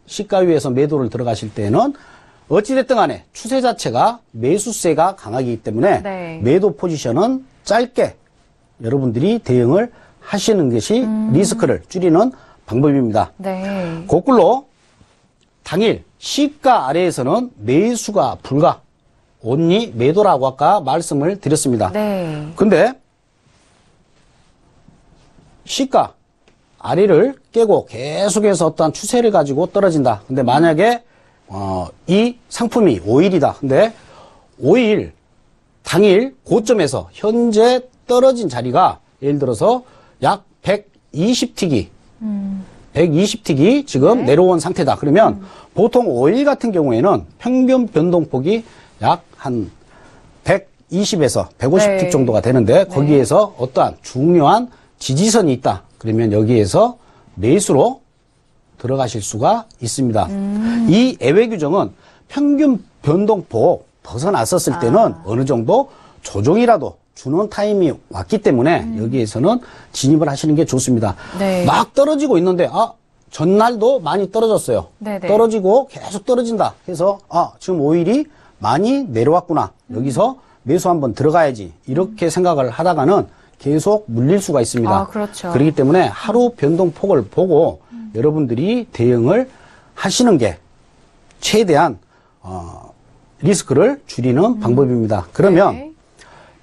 어찌됐든 간에 추세 자체가 매수세가 강하기 때문에 네. 매도 포지션은 짧게 여러분들이 대응을 하시는 것이 리스크를 줄이는 방법입니다. 네. 거꾸로 당일 시가 아래에서는 매수가 불가, 온리 매도라고 아까 말씀을 드렸습니다. 네. 근데 시가 아래를 깨고 계속해서 어떠한 추세를 가지고 떨어진다. 근데 만약에 이 상품이 5일이다. 근데 5일 당일 고점에서 현재 떨어진 자리가 예를 들어서 약 120틱이 120틱이 지금 내려온 상태다. 그러면 보통 5일 같은 경우에는 평균 변동폭이 약 한 120에서 150틱 네. 정도가 되는데 거기에서 어떠한 중요한 지지선이 있다. 그러면 여기에서 매수로 들어가실 수가 있습니다. 이 예외 규정은 평균 변동폭 벗어났었을 때는 어느 정도 조정이라도 주는 타임이 왔기 때문에 여기에서는 진입을 하시는 게 좋습니다. 네. 막 떨어지고 있는데 전날도 많이 떨어졌어요. 네네. 떨어지고 계속 떨어진다 해서 지금 5일이 많이 내려왔구나. 여기서 매수 한번 들어가야지. 이렇게 생각을 하다가는 계속 물릴 수가 있습니다. 그렇죠. 그렇기 때문에 하루 변동폭을 보고 여러분들이 대응을 하시는 게 최대한 리스크를 줄이는 방법입니다. 그러면 네.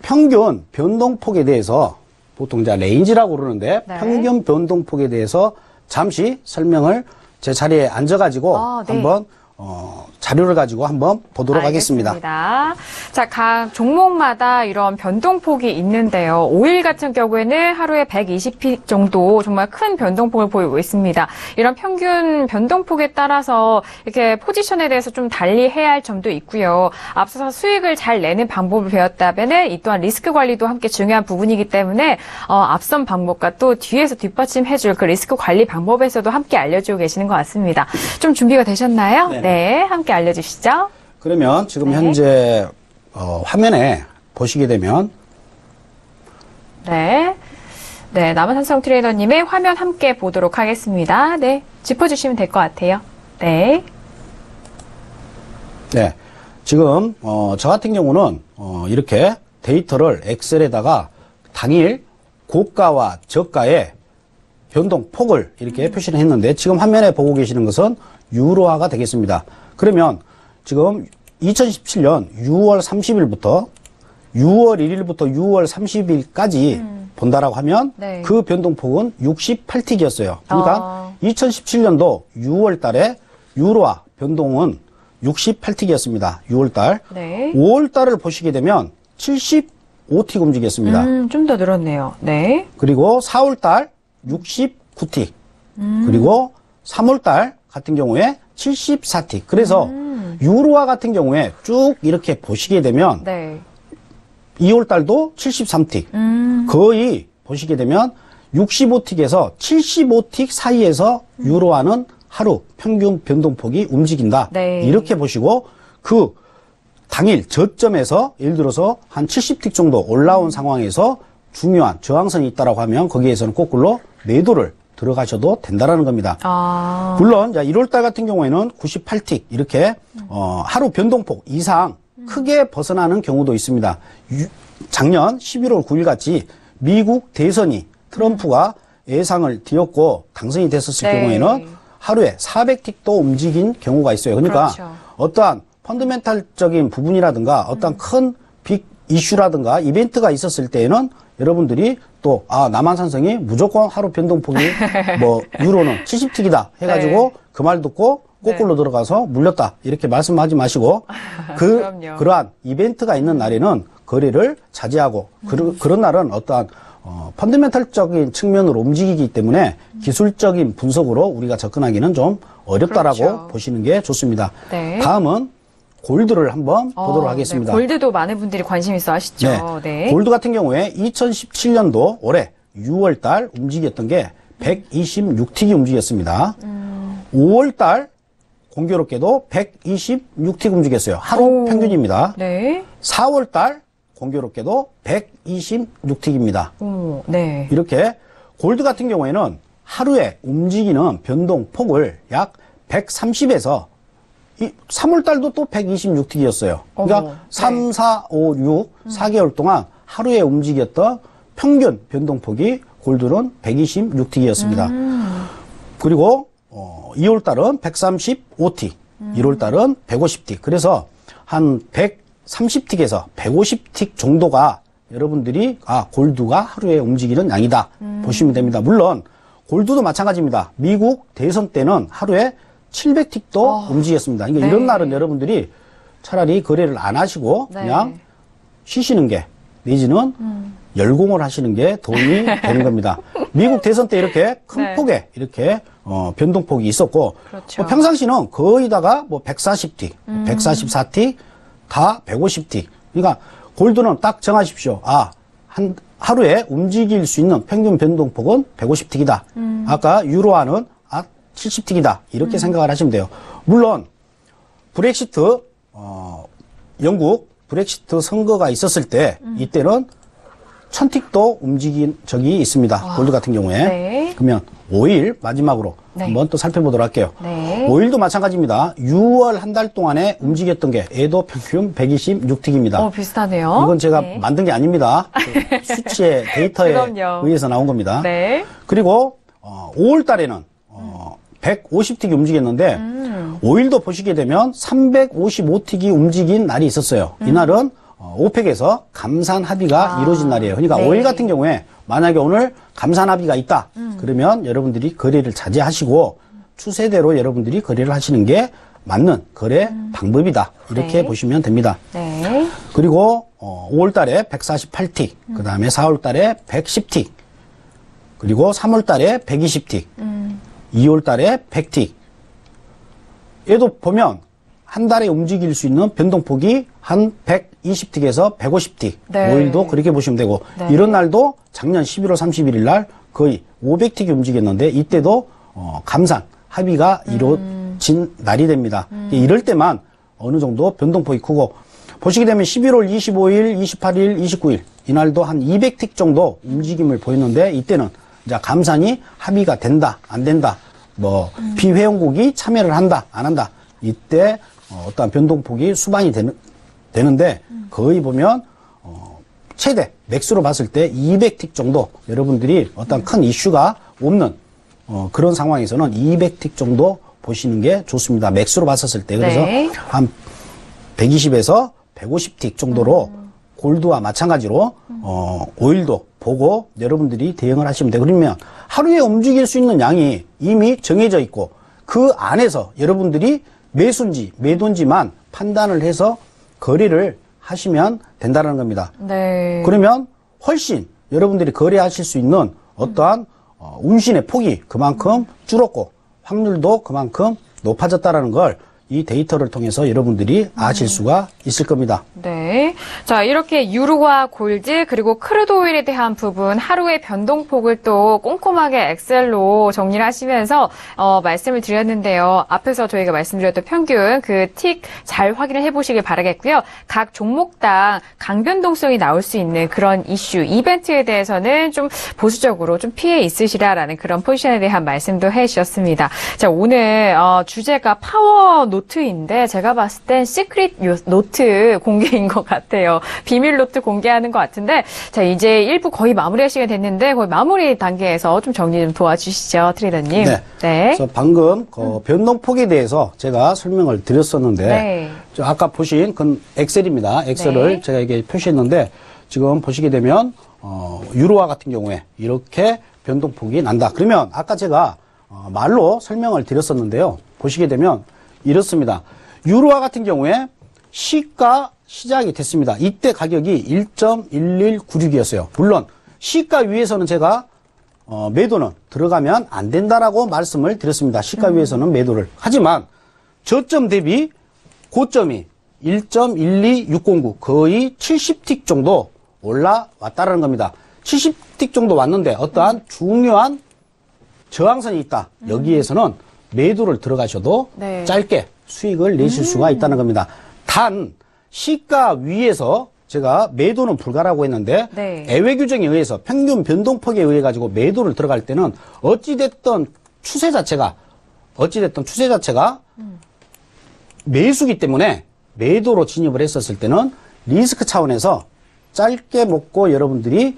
평균 변동폭에 대해서 보통 이제 레인지라고 그러는데 네. 평균 변동폭에 대해서 잠시 설명을 제 자리에 앉아가지고 네. 한번 자료를 가지고 한번 보도록 하겠습니다. 알겠습니다. 자, 각 종목마다 이런 변동폭이 있는데요. 5일 같은 경우에는 하루에 120픽 정도 정말 큰 변동폭을 보이고 있습니다. 이런 평균 변동폭에 따라서 이렇게 포지션에 대해서 좀 달리해야 할 점도 있고요. 앞서서 수익을 잘 내는 방법을 배웠다면 이 또한 리스크 관리도 함께 중요한 부분이기 때문에 앞선 방법과 또 뒤에서 뒷받침해줄 그 리스크 관리 방법에서도 함께 알려주고 계시는 것 같습니다. 좀 준비가 되셨나요? 네네. 네, 함께 알려주시죠. 그러면 지금 네. 현재 화면에 보시게 되면 네. 네, 남한산성 트레이더님의 화면 함께 보도록 하겠습니다. 네, 짚어주시면 될 것 같아요. 네. 네, 지금 저 같은 경우는 이렇게 데이터를 엑셀에다가 당일 고가와 저가의 변동폭을 이렇게 표시를 했는데 지금 화면에 보고 계시는 것은 유로화가 되겠습니다. 그러면 지금 2017년 6월 30일부터 6월 1일부터 6월 30일까지 본다라고 하면 네. 그 변동폭은 68틱이었어요. 그러니까 2017년도 6월 달에 유로화 변동은 68틱이었습니다. 6월 달. 네. 5월 달을 보시게 되면 75틱 움직였습니다. 좀 더 늘었네요. 네. 그리고 4월 달 69틱. 그리고 3월 달 같은 경우에 74틱. 그래서 유로화 같은 경우에 쭉 이렇게 보시게 되면 네. 2월 달도 73틱. 거의 보시게 되면 65틱에서 75틱 사이에서 유로화는 하루 평균 변동폭이 움직인다. 네. 이렇게 보시고 그 당일 저점에서 예를 들어서 한 70틱 정도 올라온 상황에서 중요한 저항선이 있다라고 하면 거기에서는 거꾸로 매도를 들어가셔도 된다라는 겁니다. 물론 1월 달 같은 경우에는 98틱 이렇게 하루 변동폭 이상 크게 벗어나는 경우도 있습니다. 작년 11월 9일 같이 미국 대선이 트럼프가 예상을 뒤엎고 당선이 됐었을 네. 경우에는 하루에 400틱도 움직인 경우가 있어요. 그러니까 그렇죠. 어떠한 펀더멘탈적인 부분이라든가 어떠한 큰 빅 이슈라든가 이벤트가 있었을 때에는 여러분들이 또 남한산성이 무조건 하루 변동폭이 유로는 70틱이다 해가지고 네. 그 말 듣고 거꾸로 들어가서 물렸다 이렇게 말씀하지 마시고 그럼요. 그러한 이벤트가 있는 날에는 거래를 자제하고 그런 날은 어떠한 펀더멘탈적인 측면으로 움직이기 때문에 기술적인 분석으로 우리가 접근하기는 좀 어렵다라고 그렇죠. 보시는 게 좋습니다. 네. 다음은 골드를 한번 보도록 하겠습니다. 네. 골드도 많은 분들이 관심 있어 하시죠. 네. 골드 같은 경우에 2017년도 올해 6월 달 움직였던 게 126틱이 움직였습니다. 5월 달 공교롭게도 126틱 움직였어요. 하루 평균입니다. 네. 4월 달 공교롭게도 126틱입니다. 네. 이렇게 골드 같은 경우에는 하루에 움직이는 변동폭을 약 130에서 3월 달도 또 126틱이었어요. 그러니까 3, 4, 5, 6, 4개월 동안 하루에 움직였던 평균 변동폭이 골드는 126틱이었습니다. 그리고 2월 달은 135틱, 1월 달은 150틱. 그래서 한 130틱에서 150틱 정도가 여러분들이 골드가 하루에 움직이는 양이다 보시면 됩니다. 물론 골드도 마찬가지입니다. 미국 대선 때는 하루에 700틱도 움직였습니다. 그러니까 네. 이런 날은 여러분들이 차라리 거래를 안 하시고 네. 그냥 쉬시는 게 내지는 열공을 하시는 게 도움이 되는 겁니다. 미국 대선 때 이렇게 큰 네. 폭의 이렇게 변동폭이 있었고 그렇죠. 평상시는 거의다가 뭐 140틱, 144틱, 다 150틱. 그러니까 골드는 딱 정하십시오. 하루에 움직일 수 있는 평균 변동폭은 150틱이다. 아까 유로화는 70틱이다. 이렇게 생각을 하시면 돼요. 물론 브렉시트 영국 브렉시트 선거가 있었을 때 이때는 1000틱도 움직인 적이 있습니다. 골드 같은 경우에. 네. 그러면 5일 마지막으로 네. 한번 또 살펴보도록 할게요. 네. 5일도 마찬가지입니다. 6월 한 달 동안에 움직였던 게 얘도 평균 126틱입니다. 비슷하네요. 이건 제가 네. 만든 게 아닙니다. 그 수치의 데이터에 그럼요. 의해서 나온 겁니다. 네. 그리고 5월 달에는 150틱이 움직였는데 5일도 보시게 되면 355틱이 움직인 날이 있었어요. 이날은 오펙에서 감산 합의가 이루어진 날이에요. 그러니까 네. 5일 같은 경우에 만약에 오늘 감산 합의가 있다. 그러면 여러분들이 거래를 자제하시고 추세대로 여러분들이 거래를 하시는 게 맞는 거래 방법이다. 이렇게 네. 보시면 됩니다. 네. 그리고 5월 달에 148틱, 그 다음에 4월 달에 110틱, 그리고 3월 달에 120틱, 2월 달에 100틱. 얘도 보면 한 달에 움직일 수 있는 변동폭이 한 120틱에서 150틱. 네. 5일도 그렇게 보시면 되고, 네. 이런 날도 작년 11월 31일 날 거의 500틱이 움직였는데, 이때도 감산, 합의가 이루어진 날이 됩니다. 이럴 때만 어느 정도 변동폭이 크고, 보시게 되면 11월 25일, 28일, 29일, 이날도 한 200틱 정도 움직임을 보였는데, 이때는 이제 감산이 합의가 된다, 안 된다, 비회원국이 참여를 한다, 안 한다. 이때 어떠한 변동폭이 수반이 되는데 거의 보면 최대 맥스로 봤을 때 200틱 정도 여러분들이 어떤 큰 이슈가 없는 그런 상황에서는 200틱 정도 보시는 게 좋습니다. 맥스로 봤었을 때. 그래서 네. 한 120에서 150틱 정도로 골드와 마찬가지로 5일도 보고 여러분들이 대응을 하시면 돼요. 그러면 하루에 움직일 수 있는 양이 이미 정해져 있고 그 안에서 여러분들이 매수인지 매도인지만 판단을 해서 거래를 하시면 된다는 겁니다. 네. 그러면 훨씬 여러분들이 거래하실 수 있는 어떠한 운신의 폭이 그만큼 줄었고 확률도 그만큼 높아졌다는 걸 이 데이터를 통해서 여러분들이 아실 수가 있을 겁니다. 네. 자, 이렇게 유로와 골드 그리고 크루드 오일에 대한 부분 하루의 변동폭을 또 꼼꼼하게 엑셀로 정리를 하시면서 말씀을 드렸는데요. 앞에서 저희가 말씀드렸던 평균 그 틱 잘 확인을 해보시길 바라겠고요. 각 종목당 강변동성이 나올 수 있는 그런 이슈, 이벤트에 대해서는 좀 보수적으로 좀 피해 있으시라라는 그런 포지션에 대한 말씀도 해주셨습니다. 자, 오늘 주제가 파워 노트인데 제가 봤을 땐 시크릿 노트 공개인 것 같아요. 비밀 노트 공개하는 것 같은데 자 이제 1부 거의 마무리할 시간이 됐는데 거의 마무리 단계에서 좀 정리 좀 도와주시죠. 트레이더님. 네. 그래서 방금 그 변동폭에 대해서 제가 설명을 드렸었는데 네. 아까 보신 그 엑셀입니다. 엑셀을 네. 제가 이게 표시했는데 지금 보시게 되면 유로화 같은 경우에 이렇게 변동폭이 난다. 그러면 아까 제가 말로 설명을 드렸었는데요. 보시게 되면 이렇습니다. 유로화 같은 경우에 시가 시작이 됐습니다. 이때 가격이 1.1196이었어요. 물론 시가 위에서는 제가 매도는 들어가면 안 된다라고 말씀을 드렸습니다. 시가 위에서는 매도를. 하지만 저점 대비 고점이 1.12609 거의 70틱 정도 올라왔다라는 겁니다. 70틱 정도 왔는데 어떠한 중요한 저항선이 있다. 여기에서는 매도를 들어가셔도 네. 짧게 수익을 내실 수가 있다는 겁니다. 단 시가 위에서 제가 매도는 불가라고 했는데 네. 예외 규정에 의해서 평균 변동폭에 의해 가지고 매도를 들어갈 때는 어찌됐든 추세 자체가 매수기 때문에 매도로 진입을 했었을 때는 리스크 차원에서 짧게 먹고 여러분들이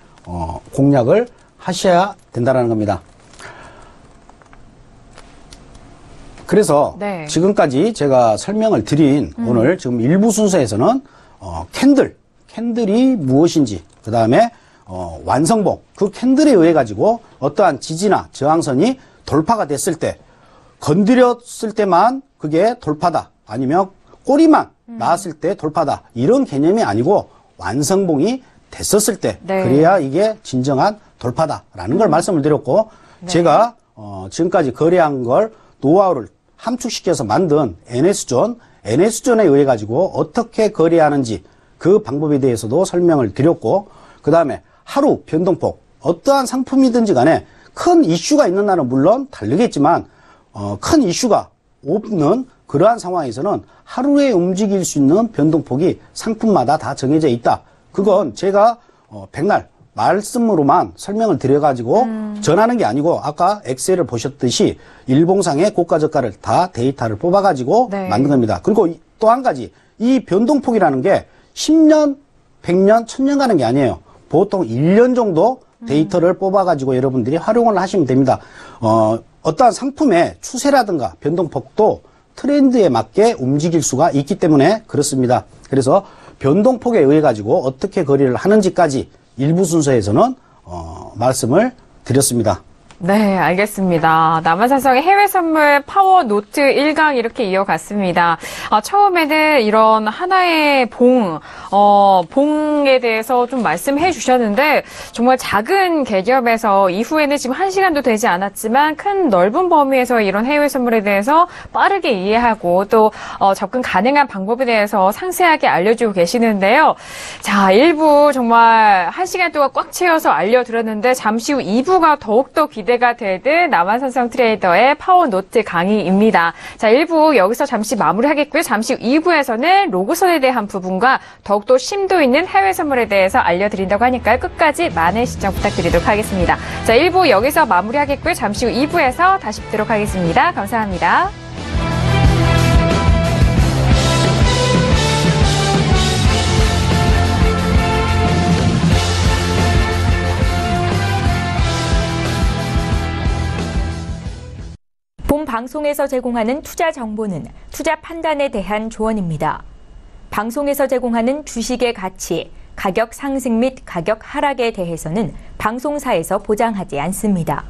공략을 하셔야 된다는 겁니다. 그래서 네. 지금까지 제가 설명을 드린 오늘 지금 일부 순서에서는 캔들이 무엇인지, 그 다음에 완성봉, 그 캔들에 의해 가지고 어떠한 지지나 저항선이 돌파가 됐을 때, 건드렸을 때만 그게 돌파다, 아니면 꼬리만 나왔을 때 돌파다, 이런 개념이 아니고 완성봉이 됐었을 때 네. 그래야 이게 진정한 돌파다라는 걸 말씀을 드렸고, 네. 제가 지금까지 거래한 걸 노하우를 함축시켜서 만든 NS존에 의해 가지고 어떻게 거래하는지 그 방법에 대해서도 설명을 드렸고, 그 다음에 하루 변동폭, 어떠한 상품이든지 간에 큰 이슈가 있는 날은 물론 다르겠지만 큰 이슈가 없는 그러한 상황에서는 하루에 움직일 수 있는 변동폭이 상품마다 다 정해져 있다. 그건 제가 백날 말씀으로만 설명을 드려가지고 전하는 게 아니고, 아까 엑셀을 보셨듯이 일봉상의 고가저가를 다 데이터를 뽑아가지고 네. 만든 겁니다. 그리고 또 한 가지, 이 변동폭이라는 게 10년, 100년, 1000년 가는 게 아니에요. 보통 1년 정도 데이터를 뽑아가지고 여러분들이 활용을 하시면 됩니다. 어떠한 상품의 추세라든가 변동폭도 트렌드에 맞게 움직일 수가 있기 때문에 그렇습니다. 그래서 변동폭에 의해 가지고 어떻게 거래를 하는지까지 일부 순서에서는 말씀을 드렸습니다. 네, 알겠습니다. 남한산성의 해외 선물 파워 노트 1강 이렇게 이어갔습니다. 처음에는 이런 하나의 봉에 대해서 좀 말씀해 주셨는데, 정말 작은 개념에서 이후에는 지금 1시간도 되지 않았지만 큰 넓은 범위에서 이런 해외 선물에 대해서 빠르게 이해하고 또 접근 가능한 방법에 대해서 상세하게 알려주고 계시는데요. 자, 1부 정말 1시간 동안 꽉 채워서 알려드렸는데, 잠시 후 2부가 더욱더 기대가 되는 남한산성 트레이더의 파워노트 강의입니다. 자, 1부 여기서 잠시 마무리하겠고요. 잠시 후 2부에서는 로고선에 대한 부분과 더욱더 심도 있는 해외 선물에 대해서 알려드린다고 하니까요. 끝까지 많은 시청 부탁드리도록 하겠습니다. 자, 1부 여기서 마무리하겠고요. 잠시 후 2부에서 다시 뵙도록 하겠습니다. 감사합니다. 본 방송에서 제공하는 투자 정보는 투자 판단에 대한 조언입니다. 방송에서 제공하는 주식의 가치, 가격 상승 및 가격 하락에 대해서는 방송사에서 보장하지 않습니다.